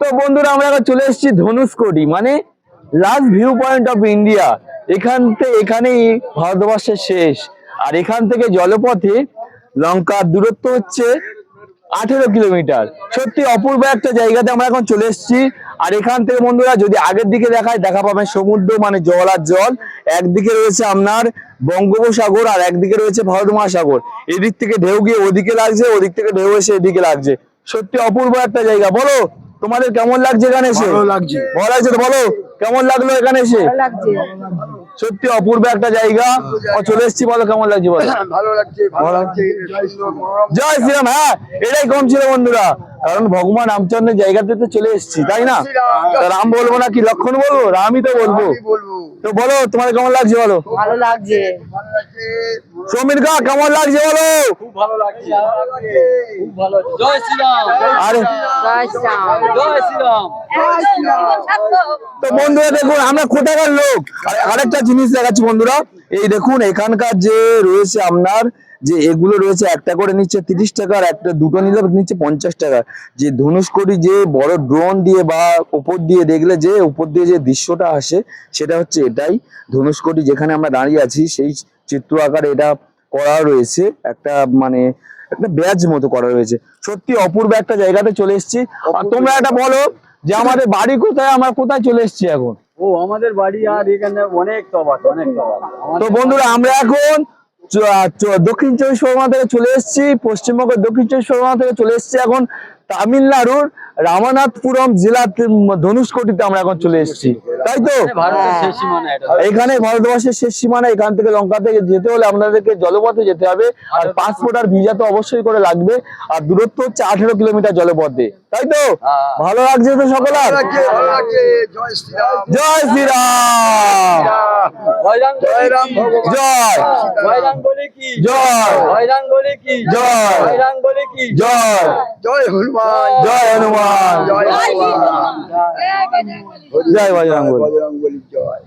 তো বন্ধুরা আমরা এখন চলে এসেছি ধনুষকোটি, মানে last view point of India. এখানেই ভারতবর্ষের শেষ। আর এখান থেকে জলপথে লঙ্কার দূরত্ব হচ্ছে 18 কিলোমিটার। সত্যি অপূর্ব একটা জায়গাতে আমরা এখন চলে এসেছি। আর এখান থেকে বন্ধুরা যদি আগের দিকে দেখা পাবেন সমুদ্র, মানে জল আর জল। একদিকে রয়েছে আপনার বঙ্গোপসাগর আর একদিকে রয়েছে ভারত মহাসাগর। এদিক থেকে ঢেউ গিয়ে ওদিকে লাগছে, ওদিক থেকে ঢেউ এসে এদিকে লাগছে। সত্যি অপূর্ব একটা জায়গা। বলো তোমাদের কেমন লাগছে এখানে এসে? ভালো লাগছে তো বলো কেমন লাগলো এখানে এসে? সত্যি অপূর্ব একটা জায়গা চলে এসেছি। বলো কেমন লাগছে? বলো ভালো লাগছে। জয় শ্রীরাম। হ্যাঁ, এটাই কম ছিল বন্ধুরা, কারণ ভগবান রামচন্দ্রের জায়গাতে তো চলে এসেছি, তাই না? রাম বলবো না কি লক্ষণ বলবো? রামই তো বলবো। তো বলো তোমার কেমন লাগছে? বলো। ভালো লাগছে। সমীর কা কেমন লাগছে? বলো। খুব ভালো লাগছে। খুব ভালো। জয় শ্রীরাম। আরে জয় শ্রীরাম। জয় শ্রীরাম। তো বন্ধুরা দেখুন আমরা কোথাকার লোক। আরেকটা জিনিস দেখাচ্ছি বন্ধুরা, এই দেখুন এখানকার যে রয়েছে আপনার যে এগুলো রয়েছে, একটা করে নিচ্ছে 30 টাকা, আর একটা দুটো নিলে নিচ্ছে 50 টাকা। যে ধনুষকোটি যে বড় ড্রোন দিয়ে বা উপর দিয়ে দেখলে যে উপর দিয়ে যে দৃশ্যটা আসে, সেটা হচ্ছে এটাই। ধনুষকোটি যেখানে আমরা দাঁড়িয়ে আছি সেই চিত্র আকারে এটা করা রয়েছে, একটা মানে একটা ব্যাজ মতো করা রয়েছে। সত্যি অপূর্ব একটা জায়গাতে চলে এসেছি। আর তোমরা এটা বলো যে আমাদের বাড়ি কোথায়, আমরা কোথায় চলে এসেছি এখন? ও আমাদের বাড়ি আর এখানে অনেক তফাৎ, অনেক তফাৎ। তো বন্ধুরা আমরা এখন দক্ষিণ চব্বিশ পরগনা থেকে চলে এসেছি, পশ্চিমবঙ্গের দক্ষিণ চব্বিশ পরগনা থেকে চলে এসেছি এখন তামিলনাড়ুর রামানাথপুরম জেলার ধনুষকোটিতে আমরা এখন চলে এসেছি, তাই তো? ভারতের শেষ সীমানা এটা। এখানে ভারতবর্ষের শেষ সীমানা। এখান থেকে লঙ্কা থেকে যেতে হলে আপনাদেরকে জলপথে যেতে হবে, আর পাসপোর্ট আর ভিসা তো অবশ্যই করে লাগবে। আর দূরত্ব হচ্ছে 18 কিলোমিটার জলপথে, তাই তো? ভালো লাগছে তো সকলের? জয় শ্রীরাম। জয় শ্রীরাম। জয় জয়রাম বলে কি? জয় জয়রাম বলে কি? জয় জয়রাম বলে কি? জয় জয় হনুমান। জয় হনুমান। জয় হনুমান। জয় বজরং বলি। বজরং বলি জয়।